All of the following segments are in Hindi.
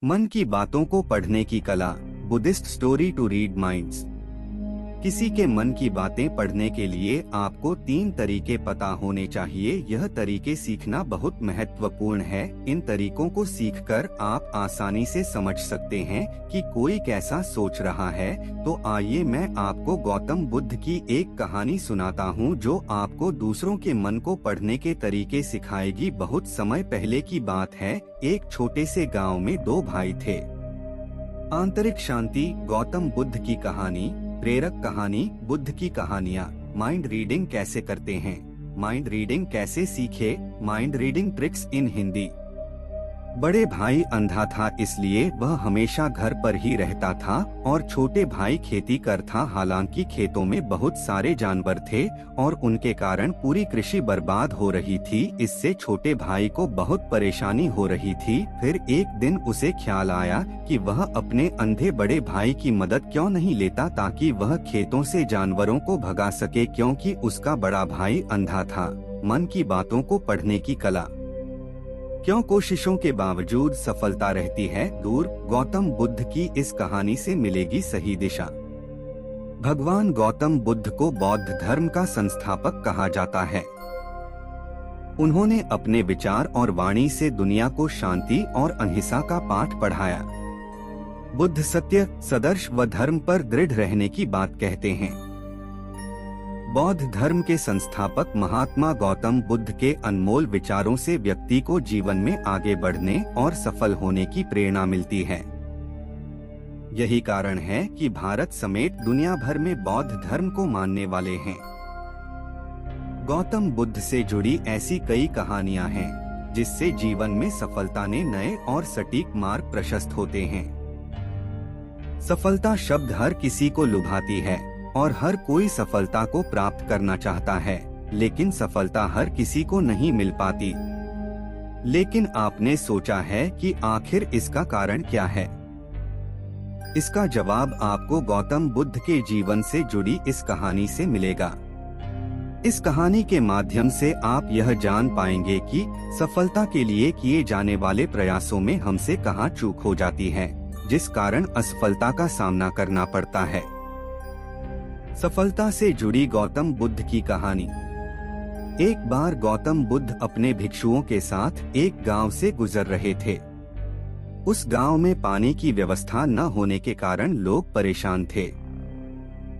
मन की बातों को पढ़ने की कला, Buddhist story to read minds. किसी के मन की बातें पढ़ने के लिए आपको 3 तरीके पता होने चाहिए। यह तरीके सीखना बहुत महत्वपूर्ण है। इन तरीकों को सीखकर आप आसानी से समझ सकते हैं कि कोई कैसा सोच रहा है। तो आइए मैं आपको गौतम बुद्ध की एक कहानी सुनाता हूँ जो आपको दूसरों के मन को पढ़ने के तरीके सिखाएगी। बहुत समय पहले की बात है। एक छोटे से गाँव में 2 भाई थे। आंतरिक शांति, गौतम बुद्ध की कहानी। प्रेरक कहानी, बुद्ध की कहानियाँ। माइंड रीडिंग कैसे करते हैं, माइंड रीडिंग कैसे सीखे, माइंड रीडिंग ट्रिक्स इन हिंदी। बड़े भाई अंधा था, इसलिए वह हमेशा घर पर ही रहता था और छोटे भाई खेती कर था। हालांकि खेतों में बहुत सारे जानवर थे और उनके कारण पूरी कृषि बर्बाद हो रही थी। इससे छोटे भाई को बहुत परेशानी हो रही थी। फिर एक दिन उसे ख्याल आया कि वह अपने अंधे बड़े भाई की मदद क्यों नहीं लेता ताकि वह खेतों से जानवरों को भगा सके, क्योंकि उसका बड़ा भाई अंधा था। मन की बातों को पढ़ने की कला। क्यों कोशिशों के बावजूद सफलता रहती है दूर? गौतम बुद्ध की इस कहानी से मिलेगी सही दिशा। भगवान गौतम बुद्ध को बौद्ध धर्म का संस्थापक कहा जाता है। उन्होंने अपने विचार और वाणी से दुनिया को शांति और अहिंसा का पाठ पढ़ाया। बुद्ध सत्य, सदर्श व धर्म पर दृढ़ रहने की बात कहते हैं। बौद्ध धर्म के संस्थापक महात्मा गौतम बुद्ध के अनमोल विचारों से व्यक्ति को जीवन में आगे बढ़ने और सफल होने की प्रेरणा मिलती है। यही कारण है कि भारत समेत दुनिया भर में बौद्ध धर्म को मानने वाले हैं। गौतम बुद्ध से जुड़ी ऐसी कई कहानियां हैं जिससे जीवन में सफलता ने नए और सटीक मार्ग प्रशस्त होते हैं। सफलता शब्द हर किसी को लुभाती है और हर कोई सफलता को प्राप्त करना चाहता है, लेकिन सफलता हर किसी को नहीं मिल पाती। लेकिन आपने सोचा है कि आखिर इसका कारण क्या है? इसका जवाब आपको गौतम बुद्ध के जीवन से जुड़ी इस कहानी से मिलेगा। इस कहानी के माध्यम से आप यह जान पाएंगे कि सफलता के लिए किए जाने वाले प्रयासों में हमसे कहाँ चूक हो जाती है, जिस कारण असफलता का सामना करना पड़ता है। सफलता से जुड़ी गौतम बुद्ध की कहानी। एक बार गौतम बुद्ध अपने भिक्षुओं के साथ एक गांव से गुजर रहे थे। उस गांव में पानी की व्यवस्था न होने के कारण लोग परेशान थे।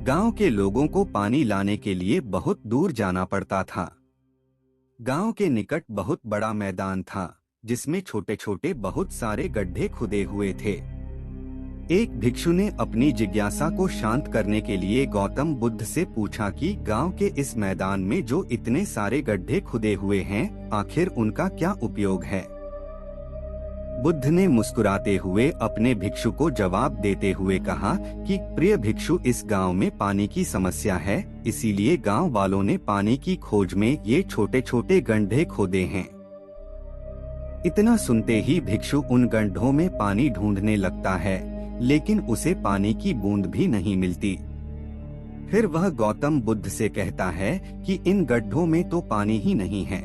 गांव के लोगों को पानी लाने के लिए बहुत दूर जाना पड़ता था। गांव के निकट बहुत बड़ा मैदान था जिसमें छोटे छोटे बहुत सारे गड्ढे खुदे हुए थे। एक भिक्षु ने अपनी जिज्ञासा को शांत करने के लिए गौतम बुद्ध से पूछा कि गांव के इस मैदान में जो इतने सारे गड्ढे खुदे हुए हैं, आखिर उनका क्या उपयोग है? बुद्ध ने मुस्कुराते हुए अपने भिक्षु को जवाब देते हुए कहा कि प्रिय भिक्षु, इस गांव में पानी की समस्या है, इसीलिए गांव वालों ने पानी की खोज में ये छोटे छोटे गड्ढे खोदे हैं। इतना सुनते ही भिक्षु उन गड्ढों में पानी ढूंढने लगता है, लेकिन उसे पानी की बूंद भी नहीं मिलती। फिर वह गौतम बुद्ध से कहता है कि इन गड्ढों में तो पानी ही नहीं है।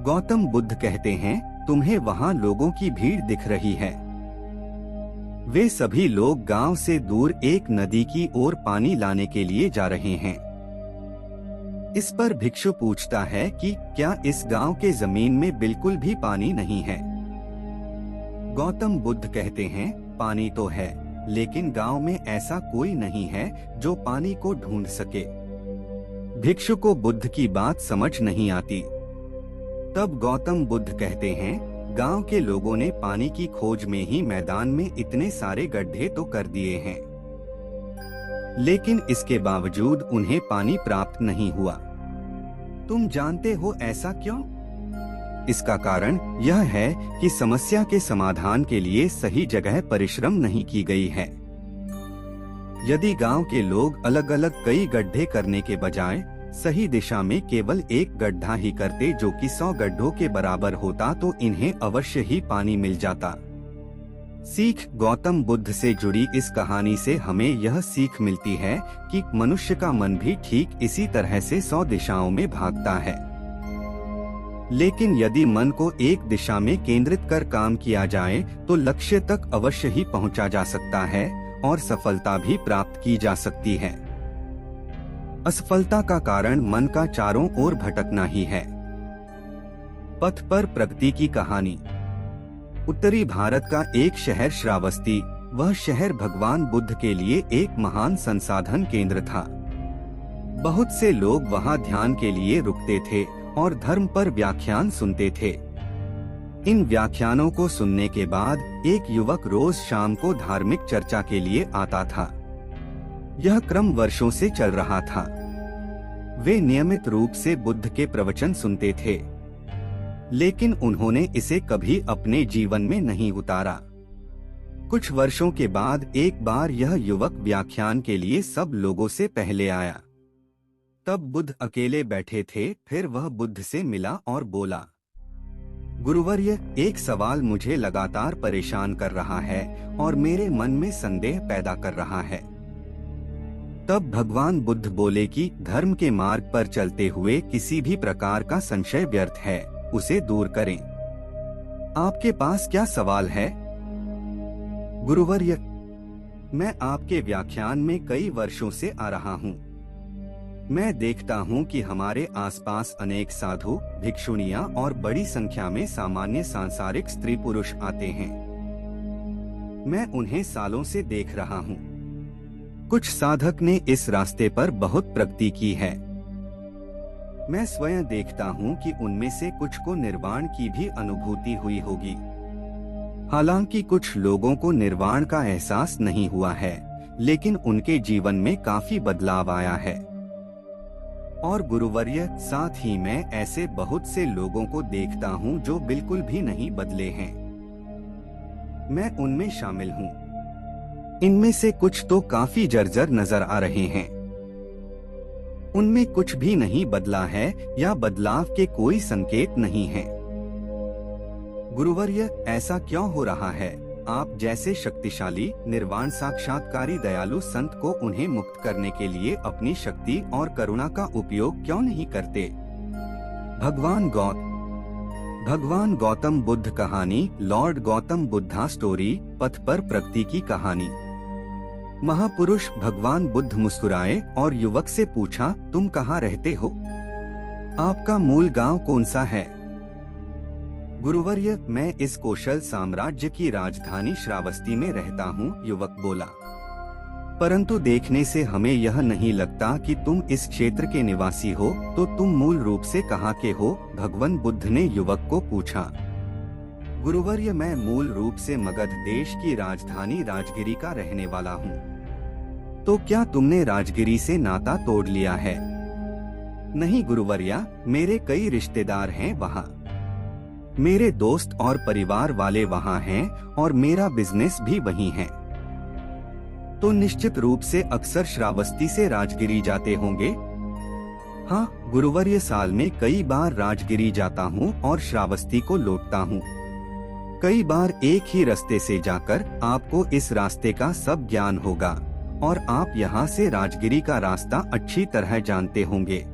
गौतम बुद्ध कहते हैं, तुम्हें वहाँ लोगों की भीड़ दिख रही है। वे सभी लोग गांव से दूर एक नदी की ओर पानी लाने के लिए जा रहे हैं। इस पर भिक्षु पूछता है कि क्या इस गांव के जमीन में बिल्कुल भी पानी नहीं है? गौतम बुद्ध कहते हैं, पानी तो है, लेकिन गांव में ऐसा कोई नहीं है जो पानी को ढूंढ सके। भिक्षु को बुद्ध की बात समझ नहीं आती। तब गौतम बुद्ध कहते हैं, गांव के लोगों ने पानी की खोज में ही मैदान में इतने सारे गड्ढे तो कर दिए हैं, लेकिन इसके बावजूद उन्हें पानी प्राप्त नहीं हुआ। तुम जानते हो ऐसा क्यों? इसका कारण यह है कि समस्या के समाधान के लिए सही जगह परिश्रम नहीं की गई है। यदि गांव के लोग अलग अलग कई गड्ढे करने के बजाय सही दिशा में केवल एक गड्ढा ही करते जो कि 100 गड्ढों के बराबर होता, तो इन्हें अवश्य ही पानी मिल जाता। सीख। गौतम बुद्ध से जुड़ी इस कहानी से हमें यह सीख मिलती है कि मनुष्य का मन भी ठीक इसी तरह से 100 दिशाओं में भागता है। लेकिन यदि मन को एक दिशा में केंद्रित कर काम किया जाए तो लक्ष्य तक अवश्य ही पहुंचा जा सकता है और सफलता भी प्राप्त की जा सकती है। असफलता का कारण मन का चारों ओर भटकना ही है। पथ पर प्रगति की कहानी। उत्तरी भारत का एक शहर श्रावस्ती, वह शहर भगवान बुद्ध के लिए एक महान संसाधन केंद्र था। बहुत से लोग वहां ध्यान के लिए रुकते थे और धर्म पर व्याख्यान सुनते थे। इन व्याख्यानों को सुनने के बाद एक युवक रोज शाम को धार्मिक चर्चा के लिए आता था। यह क्रम वर्षों से चल रहा था। वे नियमित रूप से बुद्ध के प्रवचन सुनते थे, लेकिन उन्होंने इसे कभी अपने जीवन में नहीं उतारा। कुछ वर्षों के बाद एक बार यह युवक व्याख्यान के लिए सब लोगों से पहले आया। तब बुद्ध अकेले बैठे थे। फिर वह बुद्ध से मिला और बोला, गुरुवर्य, एक सवाल मुझे लगातार परेशान कर रहा है और मेरे मन में संदेह पैदा कर रहा है। तब भगवान बुद्ध बोले कि धर्म के मार्ग पर चलते हुए किसी भी प्रकार का संशय व्यर्थ है, उसे दूर करें। आपके पास क्या सवाल है? गुरुवर्य, मैं आपके व्याख्यान में कई वर्षों से आ रहा हूँ। मैं देखता हूँ कि हमारे आसपास अनेक साधु, भिक्षुणियाँ और बड़ी संख्या में सामान्य सांसारिक स्त्री पुरुष आते हैं। मैं उन्हें सालों से देख रहा हूँ। कुछ साधक ने इस रास्ते पर बहुत प्रगति की है। मैं स्वयं देखता हूँ कि उनमें से कुछ को निर्वाण की भी अनुभूति हुई होगी। हालांकि कुछ लोगों को निर्वाण का एहसास नहीं हुआ है, लेकिन उनके जीवन में काफी बदलाव आया है। और गुरुवर्य, साथ ही मैं ऐसे बहुत से लोगों को देखता हूँ जो बिल्कुल भी नहीं बदले हैं। मैं उनमें शामिल हूँ। इनमें से कुछ तो काफी जर्जर नजर आ रहे हैं। उनमें कुछ भी नहीं बदला है या बदलाव के कोई संकेत नहीं है। गुरुवर्य, ऐसा क्यों हो रहा है? आप जैसे शक्तिशाली, निर्वाण साक्षात्कारी दयालु संत को उन्हें मुक्त करने के लिए अपनी शक्ति और करुणा का उपयोग क्यों नहीं करते? भगवान गौतम बुद्ध कहानी। Lord Gautam Buddha story. पथ पर प्रगति की कहानी। महापुरुष भगवान बुद्ध मुस्कुराए और युवक से पूछा, तुम कहाँ रहते हो? आपका मूल गांव कौन सा है? गुरुवर्य, मैं इस कौशल साम्राज्य की राजधानी श्रावस्ती में रहता हूँ, युवक बोला। परंतु देखने से हमें यह नहीं लगता कि तुम इस क्षेत्र के निवासी हो, तो तुम मूल रूप से कहाँ के हो? भगवान बुद्ध ने युवक को पूछा। गुरुवर्य, मैं मूल रूप से मगध देश की राजधानी राजगिरी का रहने वाला हूँ। तो क्या तुमने राजगिरी से नाता तोड़ लिया है? नहीं गुरुवर्या, मेरे कई रिश्तेदार हैं वहाँ। मेरे दोस्त और परिवार वाले वहाँ हैं और मेरा बिजनेस भी वहीं है। तो निश्चित रूप से अक्सर श्रावस्ती से राजगिरी जाते होंगे? हाँ गुरुवर्य, साल में कई बार राजगिरी जाता हूँ और श्रावस्ती को लौटता हूँ। कई बार एक ही रास्ते से जाकर आपको इस रास्ते का सब ज्ञान होगा और आप यहाँ से राजगिरी का रास्ता अच्छी तरह जानते होंगे।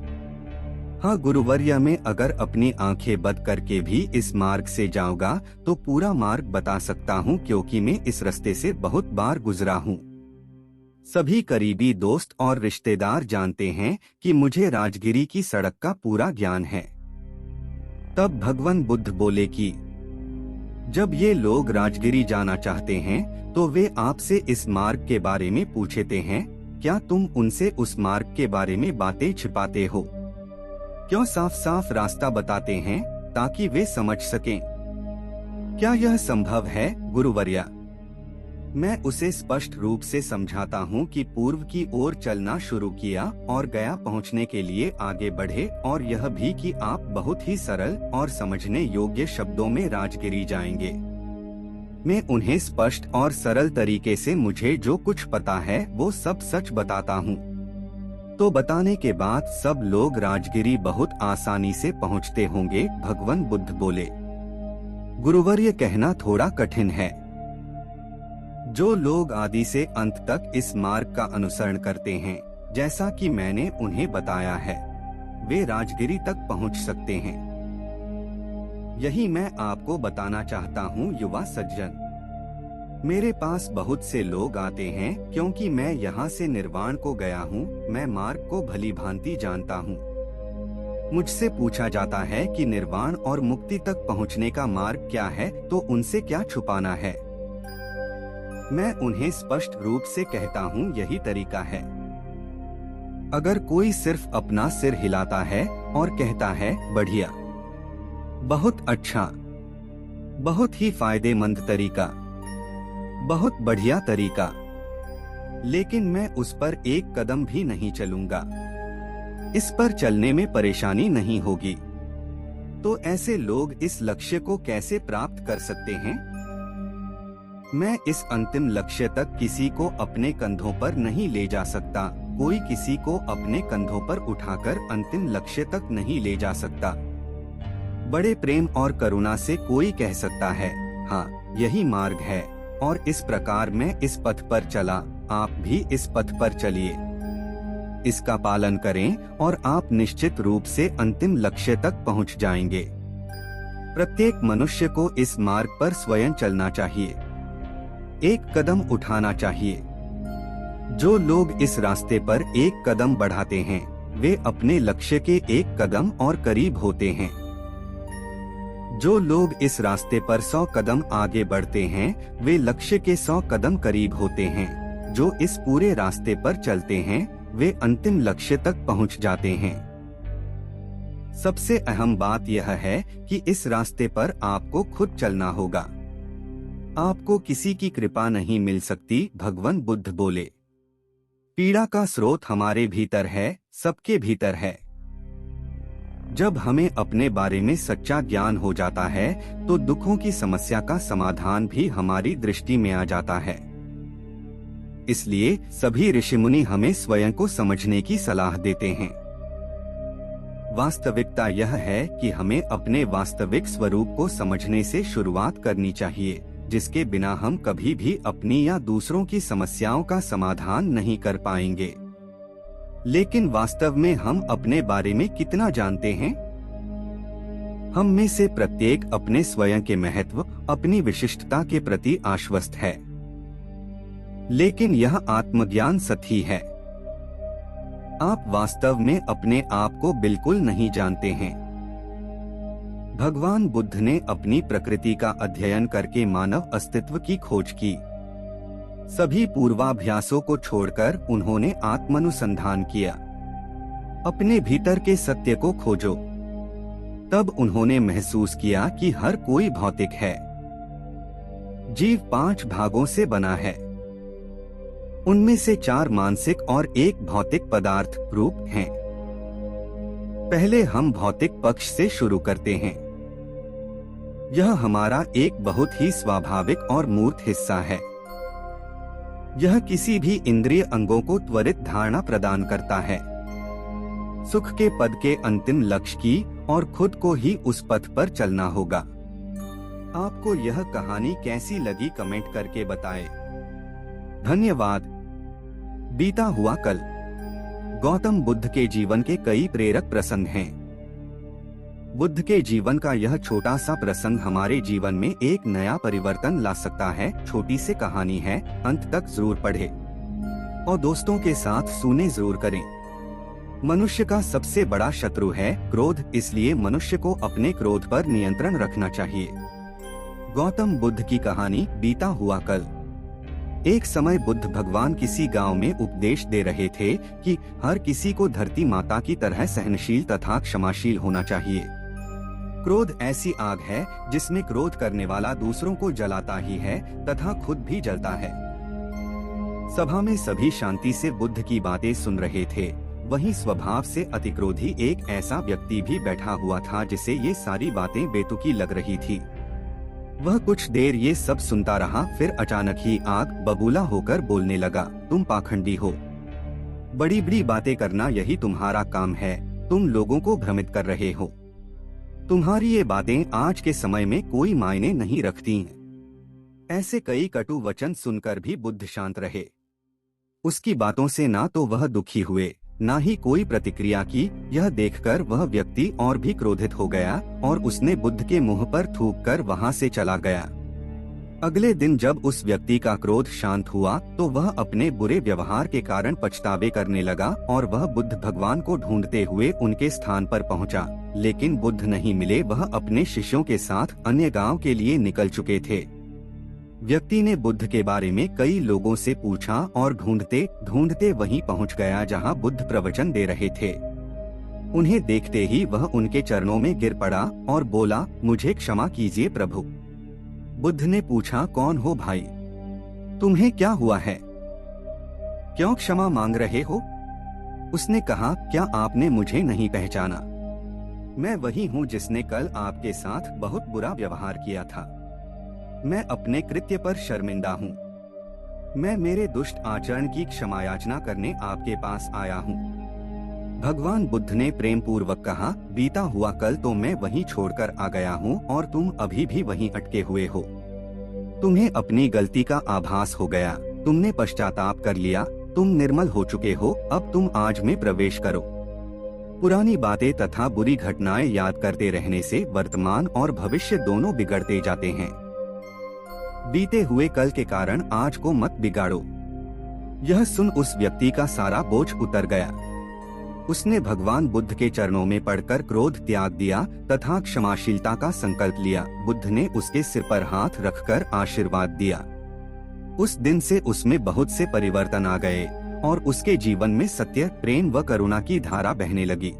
हाँ गुरुवर्य, मैं अगर अपनी आंखें बंद करके भी इस मार्ग से जाऊंगा तो पूरा मार्ग बता सकता हूँ, क्योंकि मैं इस रास्ते से बहुत बार गुजरा हूँ। सभी करीबी दोस्त और रिश्तेदार जानते हैं कि मुझे राजगिरी की सड़क का पूरा ज्ञान है। तब भगवान बुद्ध बोले कि जब ये लोग राजगिरी जाना चाहते हैं तो वे आपसे इस मार्ग के बारे में पूछते हैं। क्या तुम उनसे उस मार्ग के बारे में बातें छिपाते हो? क्यों साफ साफ रास्ता बताते हैं ताकि वे समझ सकें? क्या यह संभव है गुरुवर्या? मैं उसे स्पष्ट रूप से समझाता हूँ कि पूर्व की ओर चलना शुरू किया और गया पहुँचने के लिए आगे बढ़े, और यह भी कि आप बहुत ही सरल और समझने योग्य शब्दों में राजगिरी जाएंगे। मैं उन्हें स्पष्ट और सरल तरीके से मुझे जो कुछ पता है वो सब सच बताता हूँ। तो बताने के बाद सब लोग राजगिरी बहुत आसानी से पहुँचते होंगे। भगवान बुद्ध बोले, गुरुवर्य, कहना थोड़ा कठिन है। जो लोग आदि से अंत तक इस मार्ग का अनुसरण करते हैं, जैसा कि मैंने उन्हें बताया है, वे राजगिरी तक पहुंच सकते हैं। यही मैं आपको बताना चाहता हूँ युवा सज्जन। मेरे पास बहुत से लोग आते हैं क्योंकि मैं यहाँ से निर्वाण को गया हूँ। मैं मार्ग को भली भांति जानता हूँ। मुझसे पूछा जाता है कि निर्वाण और मुक्ति तक पहुँचने का मार्ग क्या है, तो उनसे क्या छुपाना है। मैं उन्हें स्पष्ट रूप से कहता हूँ, यही तरीका है। अगर कोई सिर्फ अपना सिर हिलाता है और कहता है बढ़िया, बहुत अच्छा, बहुत ही फायदेमंद तरीका, बहुत बढ़िया तरीका, लेकिन मैं उस पर एक कदम भी नहीं चलूंगा, इस पर चलने में परेशानी नहीं होगी, तो ऐसे लोग इस लक्ष्य को कैसे प्राप्त कर सकते हैं। मैं इस अंतिम लक्ष्य तक किसी को अपने कंधों पर नहीं ले जा सकता। कोई किसी को अपने कंधों पर उठाकर अंतिम लक्ष्य तक नहीं ले जा सकता। बड़े प्रेम और करुणा से कोई कह सकता है, हाँ यही मार्ग है, और इस प्रकार मैं इस पथ पर चला, आप भी इस पथ पर चलिए। इसका पालन करें और आप निश्चित रूप से अंतिम लक्ष्य तक पहुंच जाएंगे। प्रत्येक मनुष्य को इस मार्ग पर स्वयं चलना चाहिए, एक कदम उठाना चाहिए। जो लोग इस रास्ते पर एक कदम बढ़ाते हैं, वे अपने लक्ष्य के एक कदम और करीब होते हैं। जो लोग इस रास्ते पर 100 कदम आगे बढ़ते हैं, वे लक्ष्य के 100 कदम करीब होते हैं। जो इस पूरे रास्ते पर चलते हैं, वे अंतिम लक्ष्य तक पहुंच जाते हैं। सबसे अहम बात यह है कि इस रास्ते पर आपको खुद चलना होगा। आपको किसी की कृपा नहीं मिल सकती। भगवान बुद्ध बोले, पीड़ा का स्रोत हमारे भीतर है, सबके भीतर है। जब हमें अपने बारे में सच्चा ज्ञान हो जाता है, तो दुखों की समस्या का समाधान भी हमारी दृष्टि में आ जाता है। इसलिए सभी ऋषिमुनि हमें स्वयं को समझने की सलाह देते हैं। वास्तविकता यह है कि हमें अपने वास्तविक स्वरूप को समझने से शुरुआत करनी चाहिए, जिसके बिना हम कभी भी अपनी या दूसरों की समस्याओं का समाधान नहीं कर पाएंगे। लेकिन वास्तव में हम अपने बारे में कितना जानते हैं? हम में से प्रत्येक अपने स्वयं के महत्व, अपनी विशिष्टता के प्रति आश्वस्त है। लेकिन यह आत्मज्ञान सही है। आप वास्तव में अपने आप को बिल्कुल नहीं जानते हैं। भगवान बुद्ध ने अपनी प्रकृति का अध्ययन करके मानव अस्तित्व की खोज की। सभी पूर्वाभ्यासों को छोड़कर उन्होंने आत्मानुसंधान किया। अपने भीतर के सत्य को खोजो। तब उन्होंने महसूस किया कि हर कोई भौतिक है। जीव 5 भागों से बना है। उनमें से 4 मानसिक और 1 भौतिक पदार्थ रूप हैं। पहले हम भौतिक पक्ष से शुरू करते हैं। यह हमारा एक बहुत ही स्वाभाविक और मूर्त हिस्सा है। यह किसी भी इंद्रिय अंगों को त्वरित धारणा प्रदान करता है, सुख के पद के अंतिम लक्ष्य की, और खुद को ही उस पथ पर चलना होगा। आपको यह कहानी कैसी लगी कमेंट करके बताएं। धन्यवाद। बीता हुआ कल। गौतम बुद्ध के जीवन के कई प्रेरक प्रसंग हैं। बुद्ध के जीवन का यह छोटा सा प्रसंग हमारे जीवन में एक नया परिवर्तन ला सकता है। छोटी सी कहानी है, अंत तक जरूर पढ़ें और दोस्तों के साथ सुने जरूर करें। मनुष्य का सबसे बड़ा शत्रु है क्रोध, इसलिए मनुष्य को अपने क्रोध पर नियंत्रण रखना चाहिए। गौतम बुद्ध की कहानी, बीता हुआ कल। एक समय बुद्ध भगवान किसी गांव में उपदेश दे रहे थे कि हर किसी को धरती माता की तरह सहनशील तथा क्षमाशील होना चाहिए। क्रोध ऐसी आग है जिसमें क्रोध करने वाला दूसरों को जलाता ही है तथा खुद भी जलता है। सभा में सभी शांति से बुद्ध की बातें सुन रहे थे। वहीं स्वभाव से अतिक्रोधी एक ऐसा व्यक्ति भी बैठा हुआ था जिसे ये सारी बातें बेतुकी लग रही थी। वह कुछ देर ये सब सुनता रहा, फिर अचानक ही आग बबूला होकर बोलने लगा, तुम पाखंडी हो। बड़ी बड़ी बातें करना यही तुम्हारा काम है। तुम लोगों को भ्रमित कर रहे हो। तुम्हारी ये बातें आज के समय में कोई मायने नहीं रखती हैं। ऐसे कई कटु वचन सुनकर भी बुद्ध शांत रहे। उसकी बातों से ना तो वह दुखी हुए, ना ही कोई प्रतिक्रिया की। यह देखकर वह व्यक्ति और भी क्रोधित हो गया और उसने बुद्ध के मुंह पर थूककर वहां से चला गया। अगले दिन जब उस व्यक्ति का क्रोध शांत हुआ तो वह अपने बुरे व्यवहार के कारण पछतावे करने लगा और वह बुद्ध भगवान को ढूंढते हुए उनके स्थान पर पहुंचा, लेकिन बुद्ध नहीं मिले। वह अपने शिष्यों के साथ अन्य गांव के लिए निकल चुके थे। व्यक्ति ने बुद्ध के बारे में कई लोगों से पूछा और ढूंढते ढूंढते वहीं पहुंच गया जहां बुद्ध प्रवचन दे रहे थे। उन्हें देखते ही वह उनके चरणों में गिर पड़ा और बोला, मुझे क्षमा कीजिए प्रभु। बुद्ध ने पूछा, कौन हो भाई? तुम्हें क्या हुआ है? क्यों क्षमा मांग रहे हो? उसने कहा, क्या आपने मुझे नहीं पहचाना? मैं वही हूँ जिसने कल आपके साथ बहुत बुरा व्यवहार किया था। मैं अपने कृत्य पर शर्मिंदा हूँ। मैं मेरे दुष्ट आचरण की क्षमा याचना करने आपके पास आया हूँ। भगवान बुद्ध ने प्रेम पूर्वक कहा, बीता हुआ कल तो मैं वहीं छोड़कर आ गया हूँ और तुम अभी भी वहीं अटके हुए हो। तुम्हें अपनी गलती का आभास हो गया, तुमने पश्चाताप कर लिया, तुम निर्मल हो चुके हो। अब तुम आज में प्रवेश करो। पुरानी बातें तथा बुरी घटनाएं याद करते रहने से वर्तमान और भविष्य दोनों बिगड़ते जाते हैं। बीते हुए कल के कारण आज को मत बिगाड़ो। यह सुन उस व्यक्ति का सारा बोझ उतर गया। उसने भगवान बुद्ध के चरणों में पड़कर क्रोध त्याग दिया तथा क्षमाशीलता का संकल्प लिया। बुद्ध ने उसके सिर पर हाथ रखकर आशीर्वाद दिया। उस दिन से उसमें बहुत से परिवर्तन आ गए और उसके जीवन में सत्य, प्रेम व करुणा की धारा बहने लगी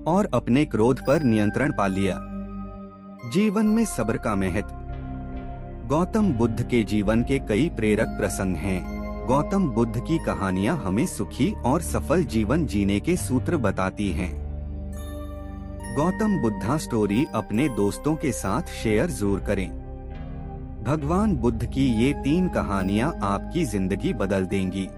और अपने क्रोध पर नियंत्रण पा लिया। जीवन में सब्र का महत्व। गौतम बुद्ध के जीवन के कई प्रेरक प्रसंग हैं। गौतम बुद्ध की कहानियां हमें सुखी और सफल जीवन जीने के सूत्र बताती हैं। गौतम बुद्धा स्टोरी अपने दोस्तों के साथ शेयर जरूर करें। भगवान बुद्ध की ये 3 कहानियां आपकी जिंदगी बदल देंगी।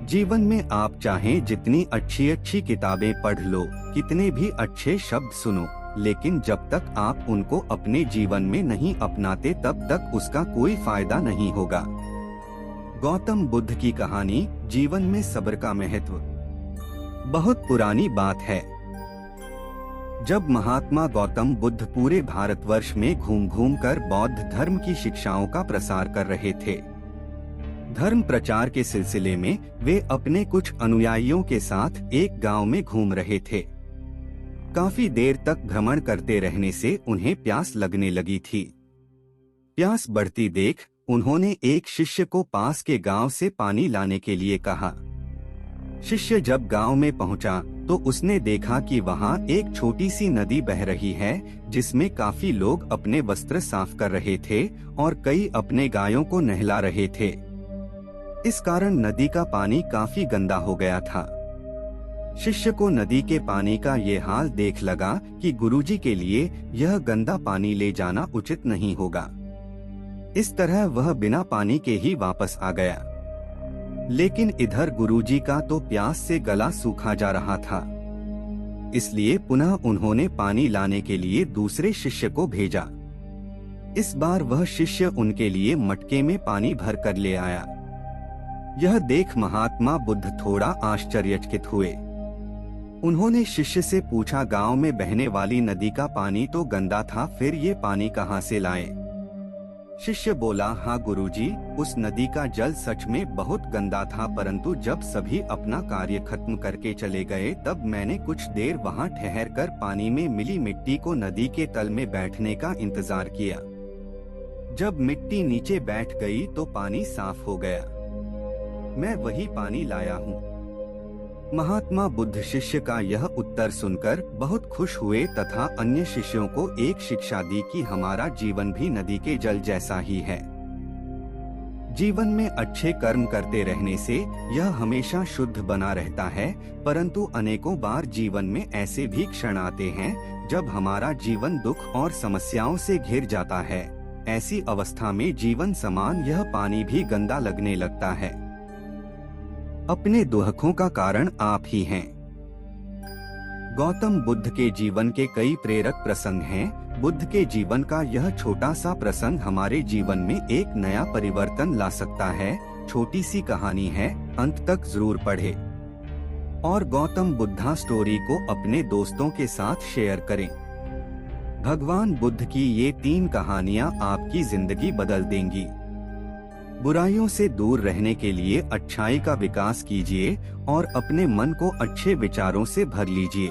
जीवन में आप चाहें जितनी अच्छी किताबें पढ़ लो, कितने भी अच्छे शब्द सुनो, लेकिन जब तक आप उनको अपने जीवन में नहीं अपनाते तब तक उसका कोई फायदा नहीं होगा। गौतम बुद्ध की कहानी, जीवन में सब्र का महत्व। बहुत पुरानी बात है। जब महात्मा गौतम बुद्ध पूरे भारतवर्ष में घूम घूम कर बौद्ध धर्म की शिक्षाओं का प्रसार कर रहे थे। धर्म प्रचार के सिलसिले में वे अपने कुछ अनुयायियों के साथ एक गांव में घूम रहे थे। काफी देर तक भ्रमण करते रहने से उन्हें प्यास लगने लगी थी। प्यास बढ़ती देख उन्होंने एक शिष्य को पास के गांव से पानी लाने के लिए कहा। शिष्य जब गांव में पहुंचा तो उसने देखा कि वहां एक छोटी सी नदी बह रही है जिसमें काफी लोग अपने वस्त्र साफ कर रहे थे और कई अपने गायों को नहला रहे थे। इस कारण नदी का पानी काफी गंदा हो गया था। शिष्य को नदी के पानी का ये हाल देख लगा कि गुरुजी के लिए यह गंदा पानी ले जाना उचित नहीं होगा। इस तरह वह बिना पानी के ही वापस आ गया। लेकिन इधर गुरुजी का तो प्यास से गला सूखा जा रहा था। इसलिए पुनः उन्होंने पानी लाने के लिए दूसरे शिष्य को भेजा। इस बार वह शिष्य उनके लिए मटके में पानी भर कर ले आया। यह देख महात्मा बुद्ध थोड़ा आश्चर्यचकित हुए। उन्होंने शिष्य से पूछा, गांव में बहने वाली नदी का पानी तो गंदा था, फिर ये पानी कहाँ से लाए? शिष्य बोला, हाँ गुरुजी, उस नदी का जल सच में बहुत गंदा था, परंतु जब सभी अपना कार्य खत्म करके चले गए तब मैंने कुछ देर वहाँ ठहरकर पानी में मिली मिट्टी को नदी के तल में बैठने का इंतजार किया। जब मिट्टी नीचे बैठ गई तो पानी साफ हो गया। मैं वही पानी लाया हूँ। महात्मा बुद्ध शिष्य का यह उत्तर सुनकर बहुत खुश हुए तथा अन्य शिष्यों को एक शिक्षा दी कि हमारा जीवन भी नदी के जल जैसा ही है। जीवन में अच्छे कर्म करते रहने से यह हमेशा शुद्ध बना रहता है, परंतु अनेकों बार जीवन में ऐसे भी क्षण आते हैं जब हमारा जीवन दुख और समस्याओं से घिर जाता है। ऐसी अवस्था में जीवन समान यह पानी भी गंदा लगने लगता है। अपने दुखों का कारण आप ही हैं। गौतम बुद्ध के जीवन के कई प्रेरक प्रसंग हैं। बुद्ध के जीवन का यह छोटा सा प्रसंग हमारे जीवन में एक नया परिवर्तन ला सकता है। छोटी सी कहानी है, अंत तक जरूर पढ़े। और गौतम बुद्धा स्टोरी को अपने दोस्तों के साथ शेयर करें। भगवान बुद्ध की ये 3 कहानियाँ आपकी जिंदगी बदल देंगी। बुराइयों से दूर रहने के लिए अच्छाई का विकास कीजिए और अपने मन को अच्छे विचारों से भर लीजिए।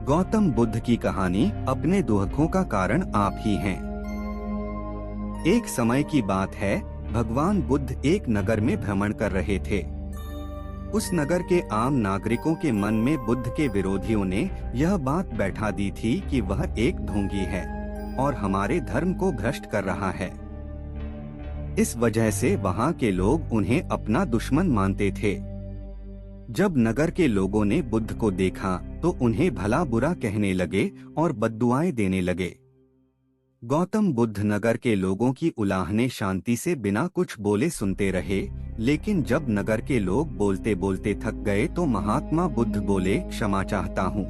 गौतम बुद्ध की कहानी अपने दुखों का कारण आप ही हैं। एक समय की बात है, भगवान बुद्ध एक नगर में भ्रमण कर रहे थे। उस नगर के आम नागरिकों के मन में बुद्ध के विरोधियों ने यह बात बैठा दी थी कि वह एक ढोंगी है और हमारे धर्म को भ्रष्ट कर रहा है। इस वजह से वहाँ के लोग उन्हें अपना दुश्मन मानते थे। जब नगर के लोगों ने बुद्ध को देखा तो उन्हें भला बुरा कहने लगे और बद्दुआएं देने लगे। गौतम बुद्ध नगर के लोगों की उलाहने शांति से बिना कुछ बोले सुनते रहे, लेकिन जब नगर के लोग बोलते बोलते थक गए तो महात्मा बुद्ध बोले, क्षमा चाहता हूँ,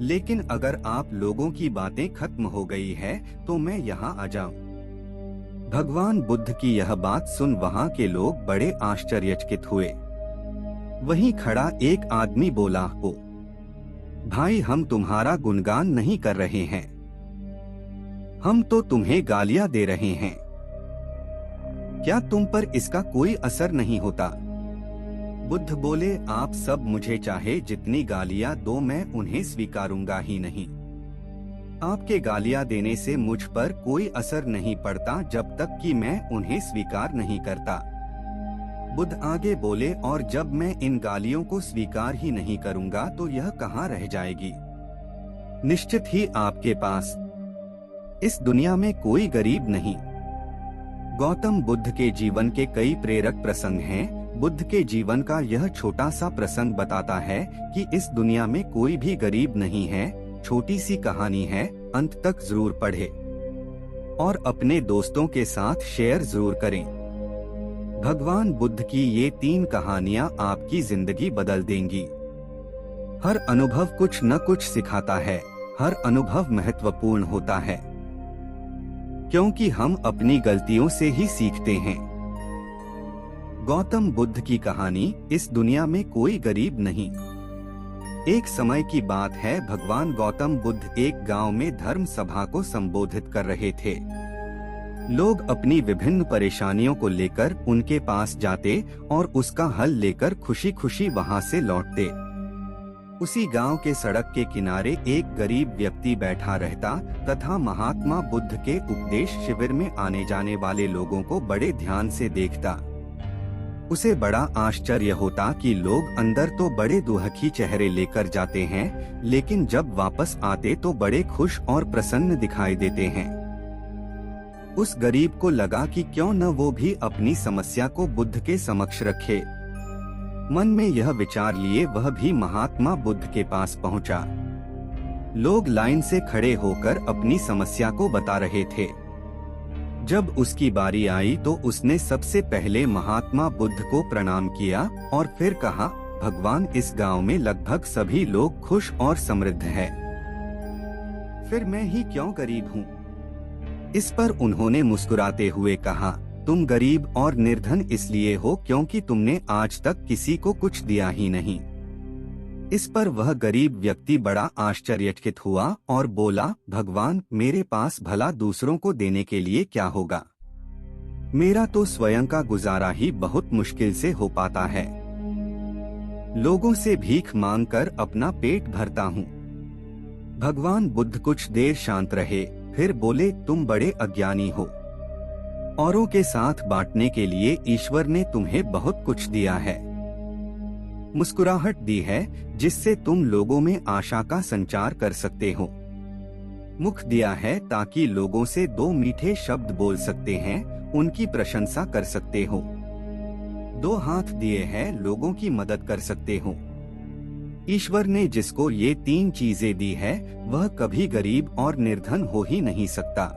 लेकिन अगर आप लोगों की बातें खत्म हो गई है तो मैं यहाँ आ जाऊँ। भगवान बुद्ध की यह बात सुन वहाँ के लोग बड़े आश्चर्यचकित हुए। वहीं खड़ा एक आदमी बोला, ओ भाई, हम तुम्हारा गुणगान नहीं कर रहे हैं, हम तो तुम्हें गालियां दे रहे हैं। क्या तुम पर इसका कोई असर नहीं होता? बुद्ध बोले, आप सब मुझे चाहे जितनी गालियां दो, मैं उन्हें स्वीकारूंगा ही नहीं। आपके गालियां देने से मुझ पर कोई असर नहीं पड़ता जब तक कि मैं उन्हें स्वीकार नहीं करता। बुद्ध आगे बोले, और जब मैं इन गालियों को स्वीकार ही नहीं करूंगा तो यह कहाँ रह जाएगी? निश्चित ही आपके पास इस दुनिया में कोई गरीब नहीं। गौतम बुद्ध के जीवन के कई प्रेरक प्रसंग हैं। बुद्ध के जीवन का यह छोटा सा प्रसंग बताता है कि इस दुनिया में कोई भी गरीब नहीं है। छोटी सी कहानी है, अंत तक जरूर पढ़े और अपने दोस्तों के साथ शेयर जरूर करें। भगवान बुद्ध की ये 3 कहानियाँ आपकी जिंदगी बदल देंगी। हर अनुभव कुछ न कुछ सिखाता है, हर अनुभव महत्वपूर्ण होता है, क्योंकि हम अपनी गलतियों से ही सीखते हैं। गौतम बुद्ध की कहानी, इस दुनिया में कोई गरीब नहीं। एक समय की बात है, भगवान गौतम बुद्ध एक गांव में धर्म सभा को संबोधित कर रहे थे। लोग अपनी विभिन्न परेशानियों को लेकर उनके पास जाते और उसका हल लेकर खुशी खुशी वहां से लौटते। उसी गांव के सड़क के किनारे एक गरीब व्यक्ति बैठा रहता तथा महात्मा बुद्ध के उपदेश शिविर में आने जाने वाले लोगों को बड़े ध्यान से देखता। उसे बड़ा आश्चर्य होता कि लोग अंदर तो बड़े दुखी चेहरे लेकर जाते हैं, लेकिन जब वापस आते तो बड़े खुश और प्रसन्न दिखाई देते हैं। उस गरीब को लगा कि क्यों न वो भी अपनी समस्या को बुद्ध के समक्ष रखे। मन में यह विचार लिए वह भी महात्मा बुद्ध के पास पहुंचा। लोग लाइन से खड़े होकर अपनी समस्या को बता रहे थे। जब उसकी बारी आई तो उसने सबसे पहले महात्मा बुद्ध को प्रणाम किया और फिर कहा, भगवान, इस गांव में लगभग सभी लोग खुश और समृद्ध हैं, फिर मैं ही क्यों गरीब हूँ? इस पर उन्होंने मुस्कुराते हुए कहा, तुम गरीब और निर्धन इसलिए हो क्योंकि तुमने आज तक किसी को कुछ दिया ही नहीं। इस पर वह गरीब व्यक्ति बड़ा आश्चर्यचकित हुआ और बोला, भगवान, मेरे पास भला दूसरों को देने के लिए क्या होगा? मेरा तो स्वयं का गुजारा ही बहुत मुश्किल से हो पाता है। लोगों से भीख मांगकर अपना पेट भरता हूँ। भगवान बुद्ध कुछ देर शांत रहे, फिर बोले, तुम बड़े अज्ञानी हो। औरों के साथ बांटने के लिए ईश्वर ने तुम्हें बहुत कुछ दिया है, मुस्कुराहट दी है जिससे तुम लोगों में आशा का संचार कर सकते हो, मुख दिया है ताकि लोगों से 2 मीठे शब्द बोल सकते हैं, उनकी प्रशंसा कर सकते हो, 2 हाथ दिए हैं, लोगों की मदद कर सकते हो। ईश्वर ने जिसको ये 3 चीजें दी है वह कभी गरीब और निर्धन हो ही नहीं सकता।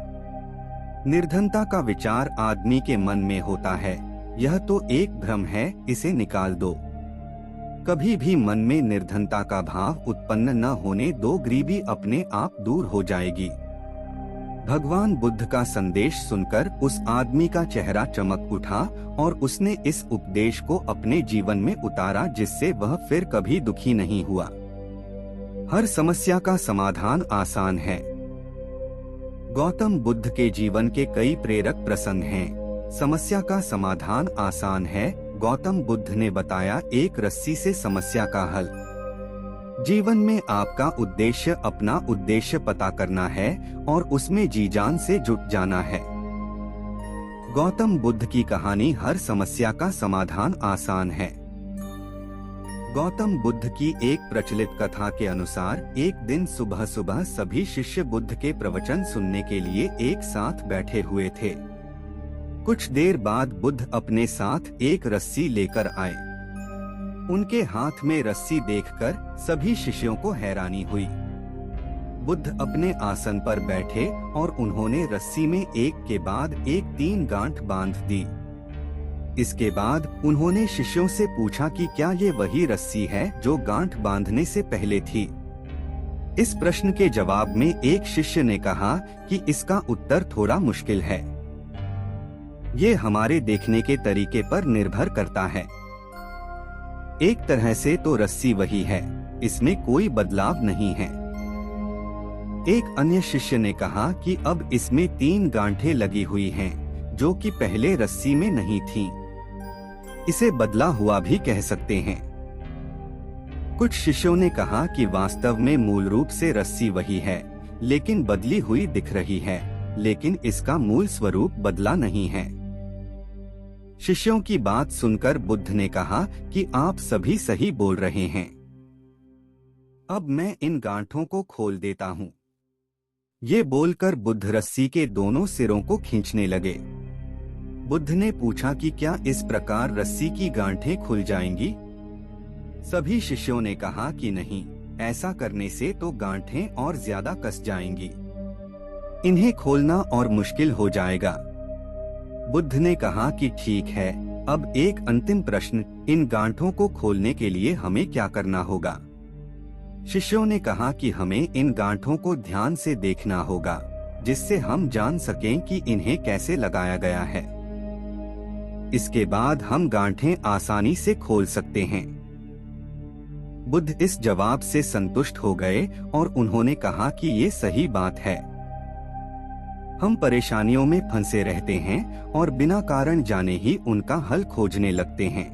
निर्धनता का विचार आदमी के मन में होता है, यह तो एक भ्रम है, इसे निकाल दो। कभी भी मन में निर्धनता का भाव उत्पन्न न होने दो, गरीबी अपने आप दूर हो जाएगी। भगवान बुद्ध का संदेश सुनकर उस आदमी का चेहरा चमक उठा और उसने इस उपदेश को अपने जीवन में उतारा, जिससे वह फिर कभी दुखी नहीं हुआ। हर समस्या का समाधान आसान है। गौतम बुद्ध के जीवन के कई प्रेरक प्रसंग हैं। समस्या का समाधान आसान है। गौतम बुद्ध ने बताया, एक रस्सी से समस्या का हल। जीवन में आपका उद्देश्य अपना उद्देश्य पता करना है और उसमें जी जान से जुट जाना है। गौतम बुद्ध की कहानी हर समस्या का समाधान आसान है। गौतम बुद्ध की एक प्रचलित कथा के अनुसार एक दिन सुबह सुबह सभी शिष्य बुद्ध के प्रवचन सुनने के लिए एक साथ बैठे हुए थे। कुछ देर बाद बुद्ध अपने साथ एक रस्सी लेकर आए। उनके हाथ में रस्सी देखकर सभी शिष्यों को हैरानी हुई। बुद्ध अपने आसन पर बैठे और उन्होंने रस्सी में एक के बाद एक 3 गांठ बांध दी। इसके बाद उन्होंने शिष्यों से पूछा कि क्या ये वही रस्सी है जो गांठ बांधने से पहले थी। इस प्रश्न के जवाब में एक शिष्य ने कहा कि इसका उत्तर थोड़ा मुश्किल है। ये हमारे देखने के तरीके पर निर्भर करता है। एक तरह से तो रस्सी वही है, इसमें कोई बदलाव नहीं है। एक अन्य शिष्य ने कहा कि अब इसमें 3 गांठें लगी हुई हैं, जो कि पहले रस्सी में नहीं थीं। इसे बदला हुआ भी कह सकते हैं। कुछ शिष्यों ने कहा कि वास्तव में मूल रूप से रस्सी वही है, लेकिन बदली हुई दिख रही है, लेकिन इसका मूल स्वरूप बदला नहीं है। शिष्यों की बात सुनकर बुद्ध ने कहा कि आप सभी सही बोल रहे हैं। अब मैं इन गांठों को खोल देता हूँ। ये बोलकर बुद्ध रस्सी के दोनों सिरों को खींचने लगे। बुद्ध ने पूछा कि क्या इस प्रकार रस्सी की गांठें खुल जाएंगी? सभी शिष्यों ने कहा कि नहीं, ऐसा करने से तो गांठें और ज्यादा कस जाएंगी। इन्हें खोलना और मुश्किल हो जाएगा। बुद्ध ने कहा कि ठीक है, अब एक अंतिम प्रश्न, इन गांठों को खोलने के लिए हमें क्या करना होगा? शिष्यों ने कहा कि हमें इन गांठों को ध्यान से देखना होगा, जिससे हम जान सकें कि इन्हें कैसे लगाया गया है। इसके बाद हम गांठें आसानी से खोल सकते हैं। बुद्ध इस जवाब से संतुष्ट हो गए और उन्होंने कहा कि ये सही बात है। हम परेशानियों में फंसे रहते हैं और बिना कारण जाने ही उनका हल खोजने लगते हैं,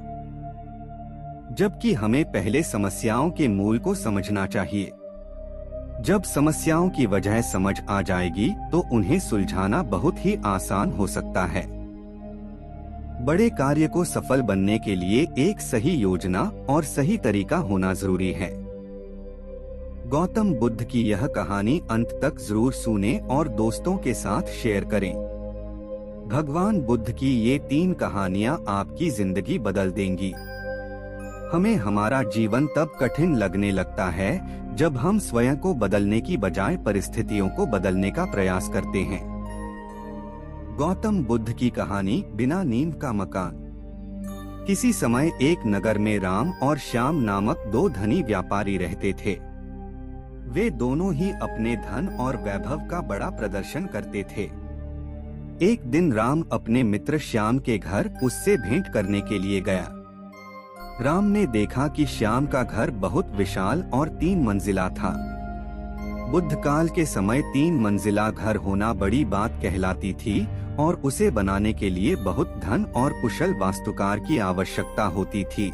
जबकि हमें पहले समस्याओं के मूल को समझना चाहिए। जब समस्याओं की वजह समझ आ जाएगी तो उन्हें सुलझाना बहुत ही आसान हो सकता है। बड़े कार्य को सफल बनने के लिए एक सही योजना और सही तरीका होना जरूरी है। गौतम बुद्ध की यह कहानी अंत तक जरूर सुने और दोस्तों के साथ शेयर करें। भगवान बुद्ध की ये 3 कहानियाँ आपकी जिंदगी बदल देंगी। हमें हमारा जीवन तब कठिन लगने लगता है जब हम स्वयं को बदलने की बजाय परिस्थितियों को बदलने का प्रयास करते हैं। गौतम बुद्ध की कहानी बिना नींद का मकान। किसी समय एक नगर में राम और श्याम नामक 2 धनी व्यापारी रहते थे। वे दोनों ही अपने धन और वैभव का बड़ा प्रदर्शन करते थे। एक दिन राम अपने मित्र श्याम के घर उससे भेंट करने के लिए गया। राम ने देखा कि श्याम का घर बहुत विशाल और 3 मंजिला था। बुद्ध काल के समय 3 मंजिला घर होना बड़ी बात कहलाती थी और उसे बनाने के लिए बहुत धन और कुशल वास्तुकार की आवश्यकता होती थी।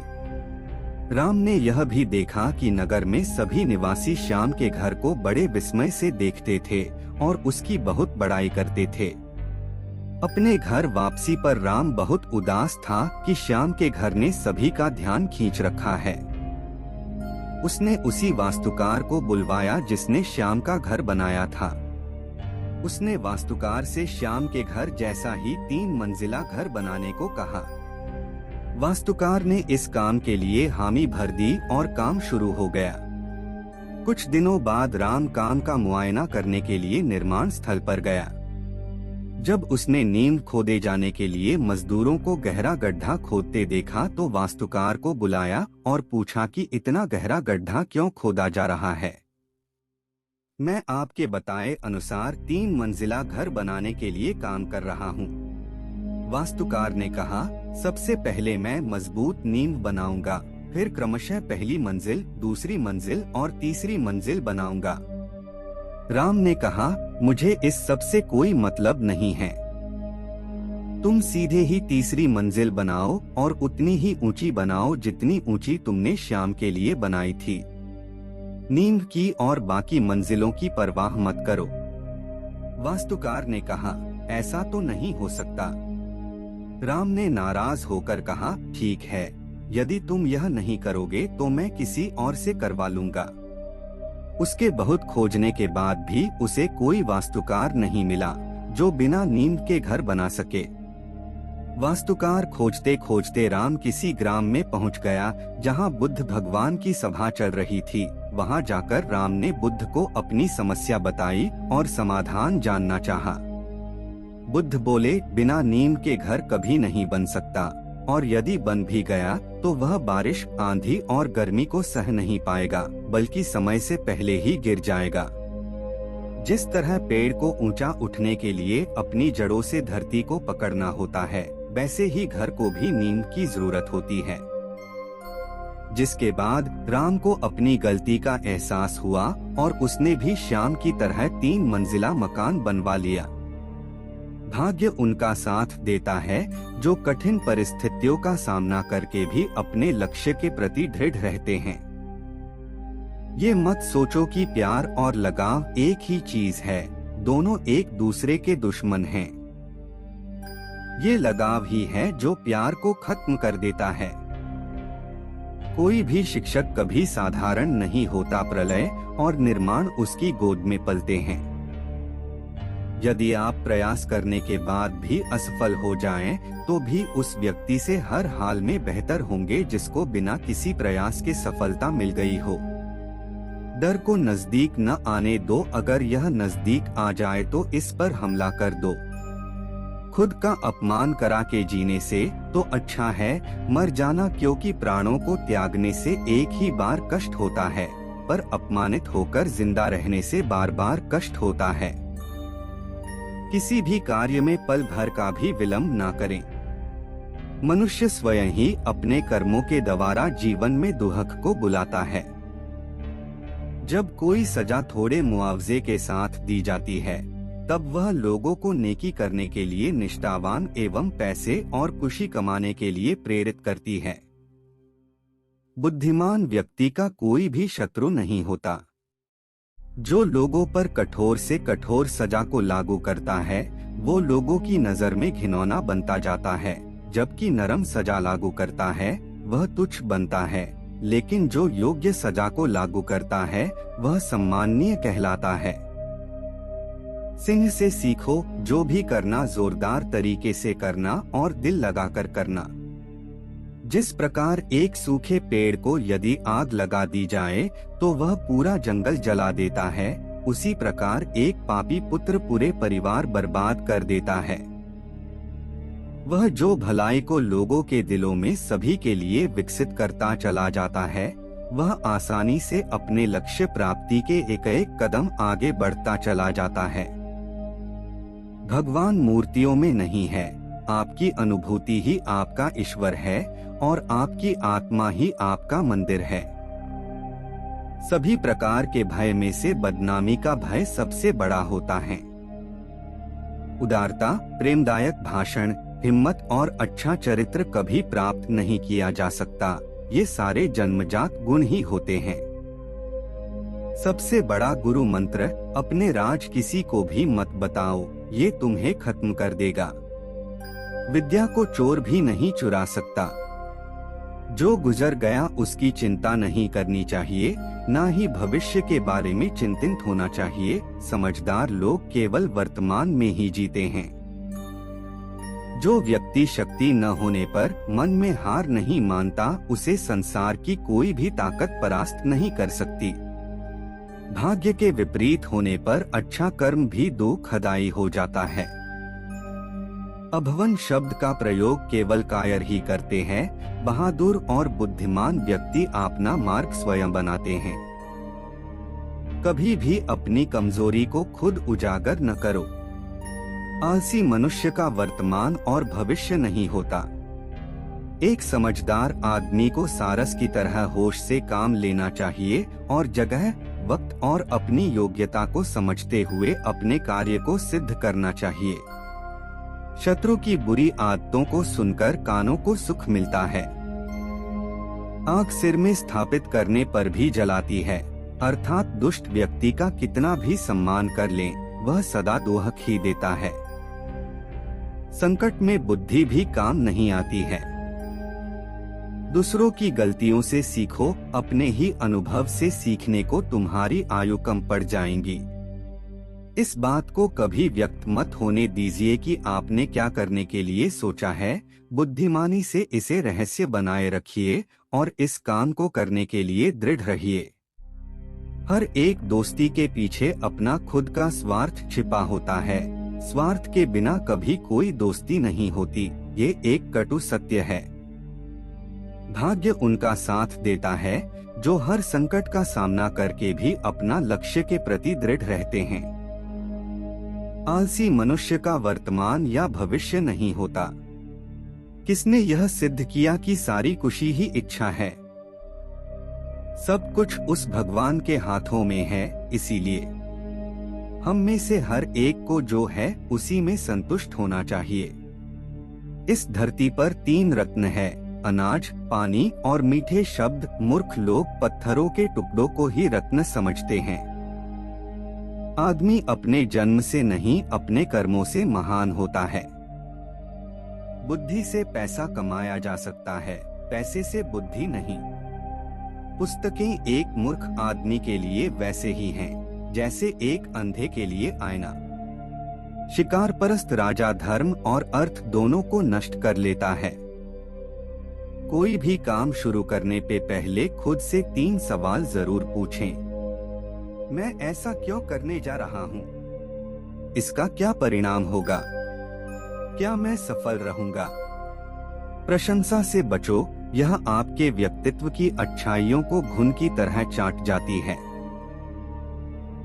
राम ने यह भी देखा कि नगर में सभी निवासी श्याम के घर को बड़े विस्मय से देखते थे और उसकी बहुत बड़ाई करते थे। अपने घर वापसी पर राम बहुत उदास था कि श्याम के घर ने सभी का ध्यान खींच रखा है। उसने उसी वास्तुकार को बुलवाया जिसने श्याम का घर बनाया था। उसने वास्तुकार से श्याम के घर जैसा ही 3 मंजिला घर बनाने को कहा। वास्तुकार ने इस काम के लिए हामी भर दी और काम शुरू हो गया। कुछ दिनों बाद राम काम का मुआयना करने के लिए निर्माण स्थल पर गया। जब उसने नींव खोदे जाने के लिए मजदूरों को गहरा गड्ढा खोदते देखा तो वास्तुकार को बुलाया और पूछा कि इतना गहरा गड्ढा क्यों खोदा जा रहा है। मैं आपके बताए अनुसार 3 मंजिला घर बनाने के लिए काम कर रहा हूँ। वास्तुकार ने कहा, सबसे पहले मैं मजबूत नींव बनाऊंगा, फिर क्रमशः पहली मंजिल, दूसरी मंजिल और तीसरी मंजिल बनाऊंगा। राम ने कहा, मुझे इस सब से कोई मतलब नहीं है। तुम सीधे ही तीसरी मंजिल बनाओ और उतनी ही ऊंची बनाओ जितनी ऊंची तुमने श्याम के लिए बनाई थी। नींव की और बाकी मंजिलों की परवाह मत करो। वास्तुकार ने कहा, ऐसा तो नहीं हो सकता। राम ने नाराज होकर कहा, ठीक है, यदि तुम यह नहीं करोगे तो मैं किसी और से करवा लूंगा। उसके बहुत खोजने के बाद भी उसे कोई वास्तुकार नहीं मिला जो बिना नींव के घर बना सके। वास्तुकार खोजते खोजते राम किसी ग्राम में पहुंच गया जहां बुद्ध भगवान की सभा चल रही थी। वहां जाकर राम ने बुद्ध को अपनी समस्या बताई और समाधान जानना चाहा। बुद्ध बोले, बिना नींव के घर कभी नहीं बन सकता, और यदि बन भी गया तो वह बारिश, आंधी और गर्मी को सह नहीं पाएगा, बल्कि समय से पहले ही गिर जाएगा। जिस तरह पेड़ को ऊंचा उठने के लिए अपनी जड़ों से धरती को पकड़ना होता है, वैसे ही घर को भी नींव की जरूरत होती है। जिसके बाद राम को अपनी गलती का एहसास हुआ और उसने भी श्याम की तरह 3 मंजिला मकान बनवा लिया। भाग्य उनका साथ देता है जो कठिन परिस्थितियों का सामना करके भी अपने लक्ष्य के प्रति दृढ़ रहते हैं। ये मत सोचो कि प्यार और लगाव एक ही चीज है, दोनों एक दूसरे के दुश्मन हैं। ये लगाव ही है जो प्यार को खत्म कर देता है। कोई भी शिक्षक कभी साधारण नहीं होता, प्रलय और निर्माण उसकी गोद में पलते हैं। यदि आप प्रयास करने के बाद भी असफल हो जाएं, तो भी उस व्यक्ति से हर हाल में बेहतर होंगे जिसको बिना किसी प्रयास के सफलता मिल गई हो। डर को नजदीक न आने दो, अगर यह नजदीक आ जाए तो इस पर हमला कर दो। खुद का अपमान करा के जीने से तो अच्छा है मर जाना, क्योंकि प्राणों को त्यागने से एक ही बार कष्ट होता है, पर अपमानित होकर जिंदा रहने से बार बार कष्ट होता है। किसी भी कार्य में पल भर का भी विलंब ना करें। मनुष्य स्वयं ही अपने कर्मों के द्वारा जीवन में दुख को बुलाता है। जब कोई सजा थोड़े मुआवजे के साथ दी जाती है, तब वह लोगों को नेकी करने के लिए निष्ठावान एवं पैसे और खुशी कमाने के लिए प्रेरित करती है। बुद्धिमान व्यक्ति का कोई भी शत्रु नहीं होता। जो लोगों पर कठोर से कठोर सजा को लागू करता है, वो लोगों की नजर में घिनौना बनता जाता है, जबकि नरम सजा लागू करता है वह तुच्छ बनता है, लेकिन जो योग्य सजा को लागू करता है वह सम्माननीय कहलाता है। सिंह से सीखो, जो भी करना जोरदार तरीके से करना और दिल लगाकर करना। जिस प्रकार एक सूखे पेड़ को यदि आग लगा दी जाए तो वह पूरा जंगल जला देता है, उसी प्रकार एक पापी पुत्र पूरे परिवार बर्बाद कर देता है। वह जो भलाई को लोगों के दिलों में सभी के लिए विकसित करता चला जाता है, वह आसानी से अपने लक्ष्य प्राप्ति के एक एक कदम आगे बढ़ता चला जाता है। भगवान मूर्तियों में नहीं है, आपकी अनुभूति ही आपका ईश्वर है और आपकी आत्मा ही आपका मंदिर है। सभी प्रकार के भय में से बदनामी का भय सबसे बड़ा होता है। उदारता, प्रेमदायक भाषण, हिम्मत और अच्छा चरित्र कभी प्राप्त नहीं किया जा सकता, ये सारे जन्मजात गुण ही होते हैं। सबसे बड़ा गुरु मंत्र, अपने राज किसी को भी मत बताओ, ये तुम्हें खत्म कर देगा। विद्या को चोर भी नहीं चुरा सकता। जो गुजर गया उसकी चिंता नहीं करनी चाहिए, ना ही भविष्य के बारे में चिंतित होना चाहिए। समझदार लोग केवल वर्तमान में ही जीते हैं। जो व्यक्ति शक्ति न होने पर मन में हार नहीं मानता, उसे संसार की कोई भी ताकत परास्त नहीं कर सकती। भाग्य के विपरीत होने पर अच्छा कर्म भी दुखदायी हो जाता है। अभवन शब्द का प्रयोग केवल कायर ही करते हैं। बहादुर और बुद्धिमान व्यक्ति अपना मार्ग स्वयं बनाते हैं। कभी भी अपनी कमजोरी को खुद उजागर न करो। आलसी मनुष्य का वर्तमान और भविष्य नहीं होता। एक समझदार आदमी को सारस की तरह होश से काम लेना चाहिए और जगह, वक्त और अपनी योग्यता को समझते हुए अपने कार्य को सिद्ध करना चाहिए। शत्रु की बुरी आदतों को सुनकर कानों को सुख मिलता है। आग सिर में स्थापित करने पर भी जलाती है, अर्थात दुष्ट व्यक्ति का कितना भी सम्मान कर लें, वह सदा दोहक ही देता है। संकट में बुद्धि भी काम नहीं आती है। दूसरों की गलतियों से सीखो, अपने ही अनुभव से सीखने को तुम्हारी आयु कम पड़ जाएंगी। इस बात को कभी व्यक्त मत होने दीजिए कि आपने क्या करने के लिए सोचा है। बुद्धिमानी से इसे रहस्य बनाए रखिए और इस काम को करने के लिए दृढ़ रहिए। हर एक दोस्ती के पीछे अपना खुद का स्वार्थ छिपा होता है। स्वार्थ के बिना कभी कोई दोस्ती नहीं होती, ये एक कटु सत्य है। भाग्य उनका साथ देता है जो हर संकट का सामना करके भी अपना लक्ष्य के प्रति दृढ़ रहते हैं। आलसी मनुष्य का वर्तमान या भविष्य नहीं होता। किसने यह सिद्ध किया कि सारी खुशी ही इच्छा है? सब कुछ उस भगवान के हाथों में है, इसीलिए हम में से हर एक को जो है उसी में संतुष्ट होना चाहिए। इस धरती पर 3 रत्न है, अनाज, पानी और मीठे शब्द। मूर्ख लोग पत्थरों के टुकड़ों को ही रत्न समझते हैं। आदमी अपने जन्म से नहीं, अपने कर्मों से महान होता है। बुद्धि से पैसा कमाया जा सकता है, पैसे से बुद्धि नहीं। पुस्तकें एक मूर्ख आदमी के लिए वैसे ही हैं, जैसे एक अंधे के लिए आईना। शिकार परस्त राजा धर्म और अर्थ दोनों को नष्ट कर लेता है। कोई भी काम शुरू करने पे पहले खुद से 3 सवाल जरूर पूछें। मैं ऐसा क्यों करने जा रहा हूँ? इसका क्या परिणाम होगा? क्या मैं सफल रहूंगा? प्रशंसा से बचो, यह आपके व्यक्तित्व की अच्छाइयों को घुन की तरह चाट जाती है।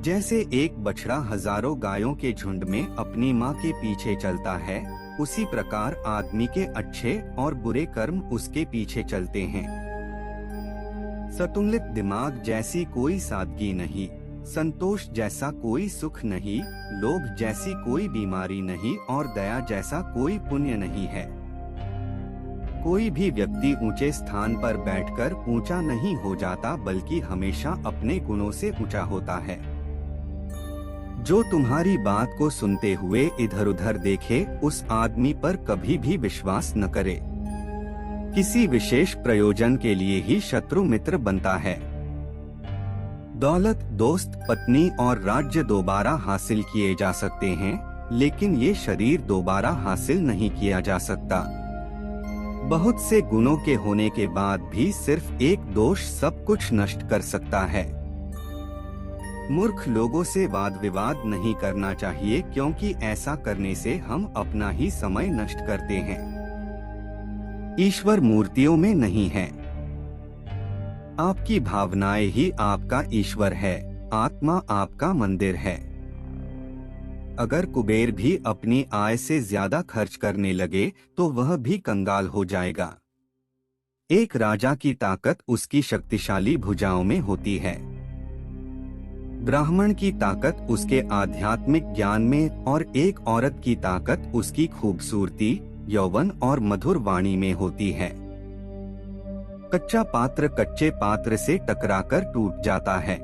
जैसे एक बछड़ा हजारों गायों के झुंड में अपनी माँ के पीछे चलता है, उसी प्रकार आदमी के अच्छे और बुरे कर्म उसके पीछे चलते हैं। संतुलित दिमाग जैसी कोई सादगी नहीं, संतोष जैसा कोई सुख नहीं, लोभ जैसी कोई बीमारी नहीं और दया जैसा कोई पुण्य नहीं है। कोई भी व्यक्ति ऊंचे स्थान पर बैठकर ऊंचा नहीं हो जाता, बल्कि हमेशा अपने गुणों से ऊंचा होता है। जो तुम्हारी बात को सुनते हुए इधर-उधर देखे, उस आदमी पर कभी भी विश्वास न करे। किसी विशेष प्रयोजन के लिए ही शत्रु मित्र बनता है। दौलत, दोस्त, पत्नी और राज्य दोबारा हासिल किए जा सकते हैं, लेकिन ये शरीर दोबारा हासिल नहीं किया जा सकता। बहुत से गुणों के होने के बाद भी सिर्फ एक दोष सब कुछ नष्ट कर सकता है। मूर्ख लोगों से वाद विवाद नहीं करना चाहिए, क्योंकि ऐसा करने से हम अपना ही समय नष्ट करते हैं। ईश्वर मूर्तियों में नहीं है। आपकी भावनाएं ही आपका ईश्वर है, आत्मा आपका मंदिर है। अगर कुबेर भी अपनी आय से ज्यादा खर्च करने लगे तो वह भी कंगाल हो जाएगा। एक राजा की ताकत उसकी शक्तिशाली भुजाओं में होती है। ब्राह्मण की ताकत उसके आध्यात्मिक ज्ञान में और एक औरत की ताकत उसकी खूबसूरती, यौवन और मधुर वाणी में होती है। कच्चा पात्र कच्चे पात्र से टकराकर टूट जाता है।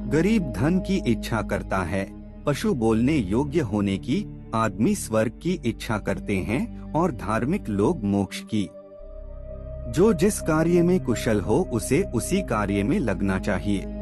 गरीब धन की इच्छा करता है, पशु बोलने योग्य होने की, आदमी स्वर्ग की इच्छा करते हैं और धार्मिक लोग मोक्ष की। जो जिस कार्य में कुशल हो उसे उसी कार्य में लगना चाहिए।